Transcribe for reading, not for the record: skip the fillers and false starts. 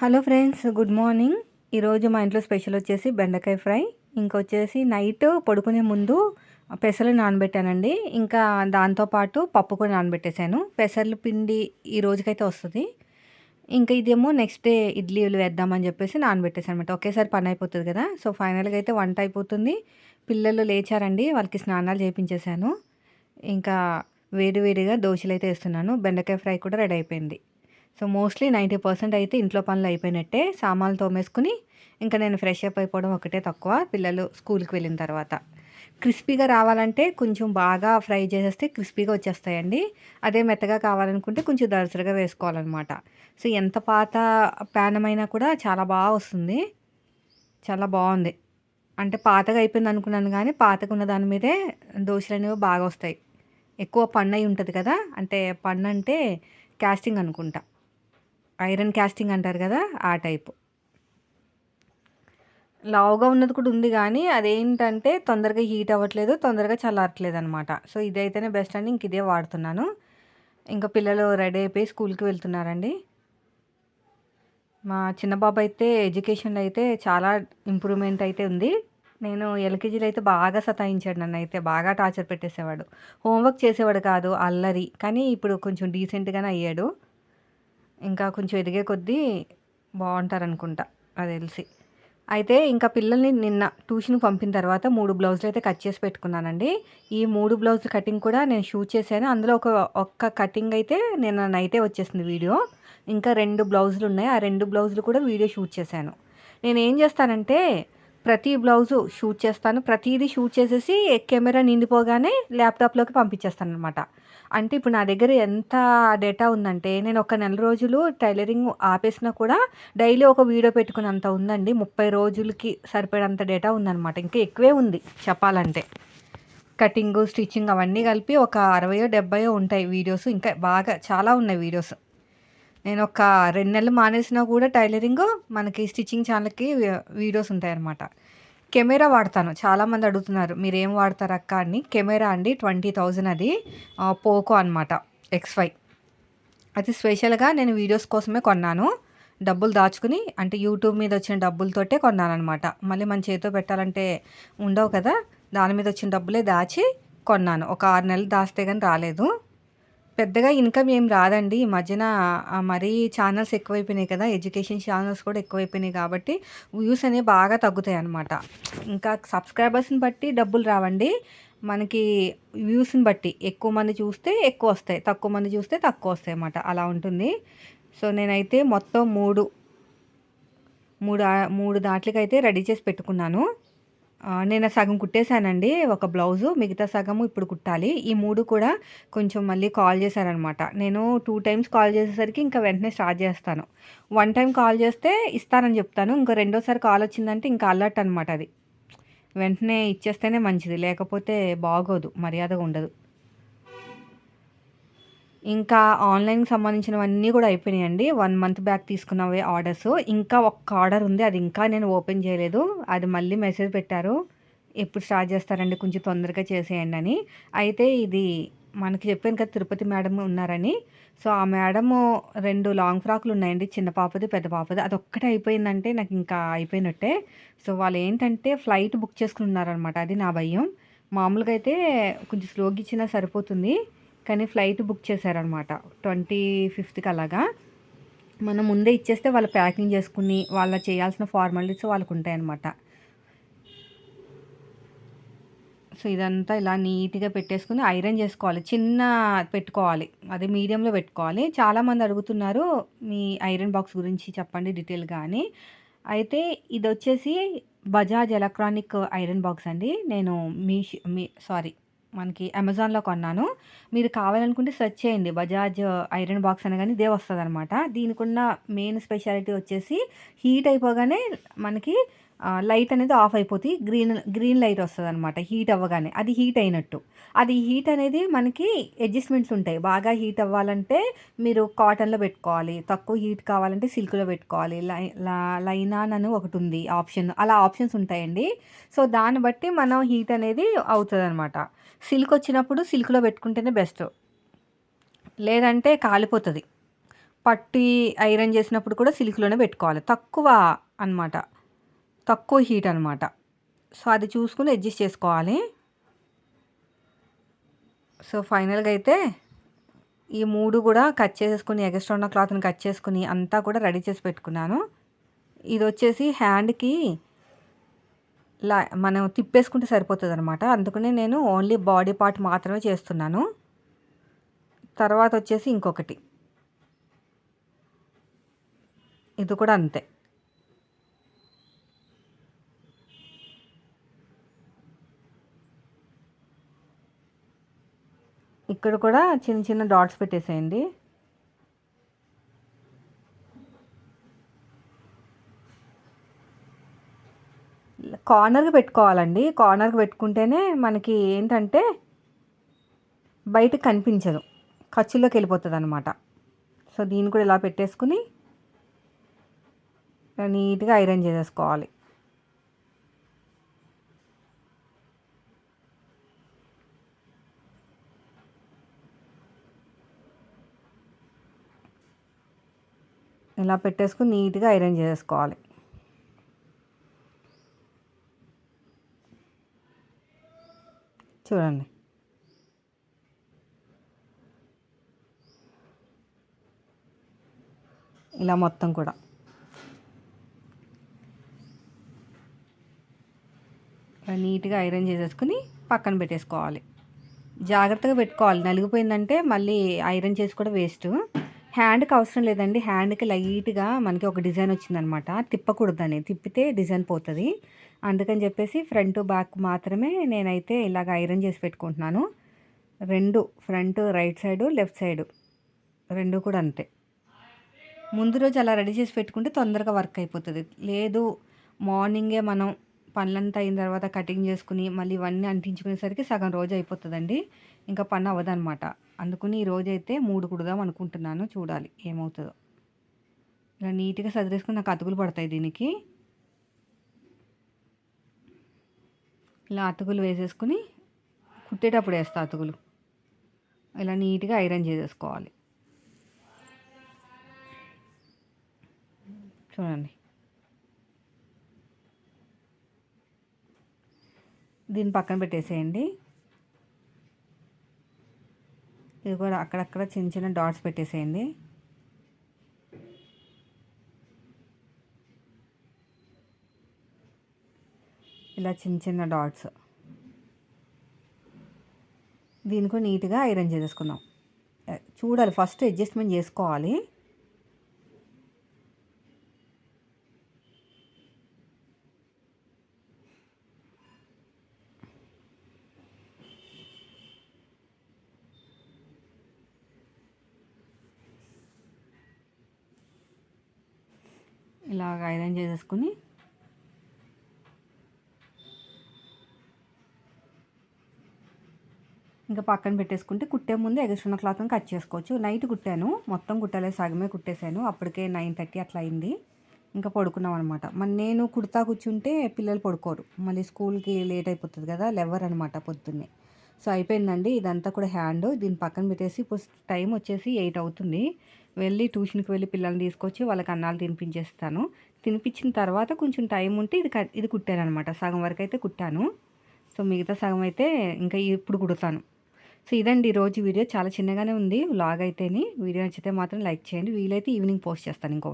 Hello friends, good morning. ఈరోజు మా ఇంట్లో స్పెషల్ వచ్చేసి బెండకాయ ఫ్రై. ఇంకొచ్చేసి నైట్ పడుకునే ముందు పెసలు నానబెట్టానండి. ఇంకా దాంతోపాటు పప్పు కూడా నానబెట్టేశాను. పెసర్లు పిండి ఈ రోజుకైతే వస్తుంది. ఇంకా ఇదేమో నెక్స్ట్ డే ఇడ్లీలు వేద్దామని చెప్పేసి నానబెట్టేసాను అనమాట. ఒకేసారి పని అయిపోతుంది కదా. సో ఫైనల్గా అయితే వంట అయిపోతుంది. పిల్లలు లేచారండి, వాళ్ళకి స్నానాలు చేయించేశాను. ఇంకా వేడివేడిగా దోశలు అయితే వేస్తున్నాను. బెండకాయ ఫ్రై కూడా రెడీ అయిపోయింది. సో మోస్ట్లీ 90% అయితే ఇంట్లో పనులు అయిపోయినట్టే. సామాన్లు తోమేసుకుని ఇంకా నేను ఫ్రెష్ అప్ అయిపోవడం ఒకటే తక్కువ, పిల్లలు స్కూల్కి వెళ్ళిన తర్వాత. క్రిస్పీగా రావాలంటే కొంచెం బాగా ఫ్రై చేసేస్తే క్రిస్పీగా వచ్చేస్తాయండి. అదే మెత్తగా కావాలనుకుంటే కొంచెం దళసరిగా వేసుకోవాలన్నమాట. సో ఎంత పాత ప్యానమైనా కూడా చాలా బాగా వస్తుంది. చాలా బాగుంది. అంటే పాతగా అయిపోయింది అనుకున్నాను, కానీ పాతగా ఉన్న దాని మీదే దోశలు అనేవి బాగా వస్తాయి. ఎక్కువ పన్నయి ఉంటుంది కదా, అంటే పన్ను అంటే క్యాస్టింగ్ అనుకుంటా, ఐరన్ క్యాస్టింగ్ అంటారు కదా, ఆ టైపు. లావుగా ఉన్నది కూడా ఉంది, కానీ అదేంటంటే తొందరగా హీట్ అవ్వట్లేదు, తొందరగా చల్లారట్లేదు అనమాట. సో ఇదైతేనే బెస్ట్ అని ఇంక ఇదే వాడుతున్నాను. ఇంకా పిల్లలు రెడీ అయిపోయి స్కూల్కి వెళ్తున్నారండి. మా చిన్న బాబు అయితే ఎడ్యుకేషన్లో అయితే చాలా ఇంప్రూవ్మెంట్ అయితే ఉంది. నేను ఎల్కేజీలో అయితే బాగా సతాయించాడు, నన్ను అయితే బాగా టార్చర్ పెట్టేసేవాడు. హోంవర్క్ చేసేవాడు కాదు, అల్లరి. కానీ ఇప్పుడు కొంచెం డీసెంట్గానే అయ్యాడు. ఇంకా కొంచెం ఎదిగే కొద్దీ బాగుంటారనుకుంటా, అది తెలిసి. అయితే ఇంకా పిల్లల్ని నిన్న ట్యూషన్కి పంపిన తర్వాత 3 బ్లౌజులు అయితే కట్ చేసి పెట్టుకున్నానండి. ఈ 3 బ్లౌజులు కటింగ్ కూడా నేను షూట్ చేశాను. అందులో ఒక్క కటింగ్ అయితే నిన్న నైటే వచ్చేసింది వీడియో. ఇంకా 2 బ్లౌజులు ఉన్నాయి. ఆ 2 బ్లౌజులు కూడా వీడియో షూట్ చేశాను. నేనేం చేస్తానంటే ప్రతి బ్లౌజు షూట్ చేస్తాను. ప్రతిదీ షూట్ చేసేసి కెమెరా నిండిపోగానే ల్యాప్టాప్లోకి పంపించేస్తానమాట. అంటే ఇప్పుడు నా దగ్గర ఎంత డేటా ఉందంటే, నేను ఒక నెల రోజులు టైలరింగ్ ఆపేసినా కూడా డైలీ ఒక వీడియో పెట్టుకున్నంత ఉందండి. 30 రోజులకి సరిపడేంత డేటా ఉందనమాట. ఇంకా ఎక్కువే ఉంది చెప్పాలంటే. కటింగు, స్టిచ్చింగ్ అవన్నీ కలిపి ఒక 60 70 ఉంటాయి వీడియోస్. ఇంకా బాగా చాలా ఉన్నాయి వీడియోస్. నేను ఒక 2 నెలలు మానేసినా కూడా టైలరింగు మనకి స్టిచ్చింగ్ ఛానల్‌కి వీడియోస్ ఉంటాయన్నమాట. కెమెరా వాడతాను. చాలామంది అడుగుతున్నారు, మీరేం వాడతారు అక్క అని. కెమెరా అండి 20,000 అది. పోకో అనమాట, X5. అది స్పెషల్‌గా నేను వీడియోస్ కోసమే కొన్నాను. డబ్బులు దాచుకుని, అంటే యూట్యూబ్ మీద వచ్చిన డబ్బులతోటే కొన్నాననమాట. మళ్ళీ మన చేతితో పెట్టాలంటే ఉండవు కదా. దాని మీద వచ్చిన డబ్బులే దాచి కొన్నాను. ఒక 6 నెలలు దాస్తే గాని రాలేదు. పెద్దగా ఇన్‌కమ్ ఏం రాదండి. ఈ మధ్యన మరీ ఛానల్స్ ఎక్కువైపోయినాయి కదా. ఎడ్యుకేషన్ ఛానల్స్ కూడా ఎక్కువైపోయినాయి కాబట్టి వ్యూస్ అనేవి బాగా తగ్గుతాయన్నమాట. ఇంకా సబ్స్క్రైబర్స్‌ని బట్టి డబ్బులు రావండి. మనకి వ్యూస్‌ని బట్టి ఎక్కువ మంది చూస్తే ఎక్కువొస్తాయి, తక్కువ మంది చూస్తే తక్కువొస్తాయన్నమాట. అలా ఉంటుంది. సో నేనైతే మొత్తం 3 దాట్లకైతే రెడీ చేసి పెట్టుకున్నాను. నేను సగం కుట్టేశానండి ఒక బ్లౌజు. మిగతా సగము ఇప్పుడు కుట్టాలి. ఈ 3 కూడా కొంచెం మళ్ళీ కాల్ చేశారనమాట. నేను 2 టైమ్స్ కాల్ చేసేసరికి ఇంకా వెంటనే స్టార్ట్ చేస్తాను. 1 టైమ్ కాల్ చేస్తే ఇస్తానని చెప్తాను. ఇంకో రెండోసారి కాల్ వచ్చిందంటే ఇంకా అలర్ట్ అనమాట అది. వెంటనే ఇచ్చేస్తేనే మంచిది, లేకపోతే బాగోదు, మర్యాదగా ఉండదు. ఇంకా ఆన్‌లైన్‌కి సంబంధించినవన్నీ కూడా అయిపోయినాయండి. 1 మంత్ బ్యాక్ తీసుకున్నవే ఆర్డర్స్. ఇంకా ఒక్క ఆర్డర్ ఉంది. అది ఇంకా నేను ఓపెన్ చేయలేదు. అది మళ్ళీ మెసేజ్ పెట్టారు, ఎప్పుడు స్టార్ట్ చేస్తారండి, కొంచెం తొందరగా చేసేయండి అని. అయితే ఇది మనకి చెప్పాను కదా, తిరుపతి మేడం ఉన్నారని. సో ఆ మేడము 2 లాంగ్ ఫ్రాక్‌లు ఉన్నాయండి. చిన్న పాపది, పెద్ద పాపది. అదొక్కటే అయిపోయిందంటే నాకు ఇంకా అయిపోయినట్టే. సో వాళ్ళేంటంటే ఫ్లైట్ బుక్ చేసుకొని ఉన్నారనమాట. అది నా భయం. మామూలుగా అయితే కొంచెం స్లోగా ఇచ్చినా సరిపోతుంది, కానీ ఫ్లైట్ బుక్ చేశారనమాట 25థ్‌కి అలాగా. మనం ముందే ఇచ్చేస్తే వాళ్ళు ప్యాకింగ్ చేసుకుని వాళ్ళ చేయాల్సిన ఫార్మాలిటీస్ వాళ్ళకుంటాయన్నమాట. సో ఇదంతా ఇలా నీట్‌గా పెట్టేసుకొని ఐరన్ చేసుకోవాలి. చిన్న పెట్టుకోవాలి, అది మీడియంలో పెట్టుకోవాలి. చాలామంది అడుగుతున్నారు, మీ ఐరన్ బాక్స్ గురించి చెప్పండి డీటెయిల్‌గా అని. అయితే ఇదొచ్చేసి బజాజ్ ఎలక్ట్రానిక్ ఐరన్ బాక్స్ అండి. నేను మనకి అమెజాన్‌లో కొన్నాను. మీరు కావాలనుకుంటే సెర్చ్ చేయండి, బజాజ్ ఐరన్ బాక్స్ అనగానే ఇదే వస్తదనమాట. దీనికున్న మెయిన్ స్పెషాలిటీ వచ్చేసి హీట్ అయిపోగానే మనకి లైట్ అనేది ఆఫ్ అయిపోతే గ్రీన్ లైట్ వస్తదనమాట హీట్ అవ్వగానే. అది హీట్ అయినట్టు. అది హీట్ అనేది మనకి అడ్జస్ట్‌మెంట్స్ ఉంటాయి. బాగా హీట్ అవ్వాలంటే మీరు కాటన్‌లో పెట్టుకోవాలి. తక్కువ హీట్ కావాలంటే సిల్క్‌లో పెట్టుకోవాలి. లైనాన్ అని ఒకటుంది ఆప్షన్. అలా ఆప్షన్స్ ఉంటాయండి. సో దాన్ని బట్టి మనం హీట్ అనేది అవుతదనమాట. సిల్క్ వచ్చినప్పుడు సిల్క్‌లో పెట్టుకుంటేనే బెస్ట్. లేదంటే కాలిపోతది. పట్టి ఐరన్ చేసినప్పుడు కూడా సిల్క్‌లోనే పెట్టుకోవాలి. తక్కువ అనమాట. తక్కువ హీట్ అనమాట. సో, అది చూసుకొని అడ్జస్ట్ చేసుకోవాలి. సో, ఫైనల్‌గా అయితే ఈ 3 కూడా కట్ చేసేసుకొని ఎగస్ట్రా ఉన్న క్లాత్‌ని కట్ చేసుకొని అంతా కూడా రెడీ చేసి పెట్టుకున్నాను. ఇదొచ్చేసి హ్యాండ్‌కి మనం తిప్పేసుకుంటే సరిపోతదనమాట. అందుకనే నేను ఓన్లీ బాడీ పార్ట్ మాత్రమే చేస్తున్నాను. తర్వాతొచ్చేసి ఇంకొకటి. ఇది కూడా అంతే. ఇక్కడ కూడా చిన్న చిన్న డాట్స్ పెట్టేసేయండి. కార్నర్‌కి పెట్టుకోవాలండి. కార్నర్‌కి పెట్టుకుంటేనే మనకి ఏంటంటే బయటకి కనిపించదు. ఖర్చులోకెళ్ళిపోతదనమాట. సో, దీన్ని కూడా ఇలా పెట్టేసుకొని నీట్‌గా ఐరన్ చేసేసుకోవాలి. ఇలా పెట్టేసుకొని నీట్‌గా ఐరన్ చేసేసుకోవాలి. చూడండి. ఇలా మొత్తం కూడా. ఇలా నీట్‌గా ఐరన్ చేసేసుకొని పక్కన పెట్టేసుకోవాలి. జాగ్రత్తగా పెట్టుకోవాలి. నలిగిపోయిందంటే మళ్ళీ ఐరన్ చేసి కూడా వేస్టు. హ్యాండ్‌కి అవసరం లేదండి. హ్యాండ్‌కి లైట్‌గా మనకి ఒక డిజైన్ వచ్చిందనమాట. తిప్పకూడదని. తిప్పితే డిజైన్ పోతది. అందుకని చెప్పేసి ఫ్రంట్, బ్యాక్ మాత్రమే నేనైతే ఇలాగ ఐరన్ చేసి పెట్టుకుంటున్నాను. 2 front right side, left side 2 కూడా అంతే. ముందు రోజు అలా రెడీ చేసి పెట్టుకుంటే తొందరగా వర్క్ అయిపోతది. లేదు మార్నింగే మనం పనులంతా అయిన తర్వాత కటింగ్ చేసుకుని, మళ్ళీ ఇవన్నీ అంటించుకునేసరికి సగం రోజు అయిపోతదండి. ఇంకా పని అవ్వదనమాట. అందుకని ఈ రోజైతే 3 కుడదాం అనుకుంటున్నాను. చూడాలి ఏమవుతదో. ఇలా నీట్‌గా సదిరేసుకొని నాకు అతుకులు పడతాయి దీనికి. ఇలా అతుకులు వేసేసుకొని కుట్టేటప్పుడు వేస్తా అతుకులు. ఇలా నీట్‌గా ఐరన్ చేసేసుకోవాలి. చూడండి. దీన్ని పక్కన పెట్టేసేయండి. ఇది కూడా అక్కడక్కడ చిన్న చిన్న డాట్స్ పెట్టేసేయండి. ఇలా చిన్న చిన్న డాట్స్. దీన్ని కూడా నీట్‌గా ఐరన్ చేసేసుకుందాం. చూడాలి ఫస్ట్ అడ్జస్ట్‌మెంట్ చేసుకోవాలి. ఇలాగ ఐరన్ చేసేసుకొని ఇంకా పక్కన పెట్టేసుకుంటే కుట్టే ముందు ఎగస్ట్రా క్లాత్ని కట్ చేసుకోవచ్చు. నైట్ కుట్టాను. మొత్తం కుట్టలేదు, సగమే కుట్టేశాను. అప్పటికే 9:30 అట్లా అయింది. ఇంకా పడుకున్నాం అనమాట. మరి నేను కుడతా కూర్చుంటే పిల్లలు పడుకోరు. మళ్ళీ స్కూల్‌కి లేట్ అయిపోతది కదా! లెవ్వరనమాట పొద్దున్నే. సో, అయిపోయిందండి. ఇదంతా కూడా హ్యాండ్. దీన్ని పక్కన పెట్టేసి ఇప్పుడు టైం వచ్చేసి 8 అవుతుంది. వెళ్ళి ట్యూషన్‌కి వెళ్ళి పిల్లల్ని తీసుకొచ్చి వాళ్ళకి అన్నాలు తినిపించేస్తాను. తినిపించిన తర్వాత కొంచెం టైం ఉంటే ఇది కుట్టాననమాట. సగం వరకైతే కుట్టాను. సో, మిగతా సగం అయితే ఇంకా ఇప్పుడు కుడతాను. సో, ఇదండి ఈరోజు వీడియో. చాలా చిన్నగానే ఉంది వ్లాగ్ అయితేని. వీడియో నచ్చితే మాత్రం లైక్ చేయండి. వీలైతే ఈవినింగ్ పోస్ట్ చేస్తాను ఇంకొకటి.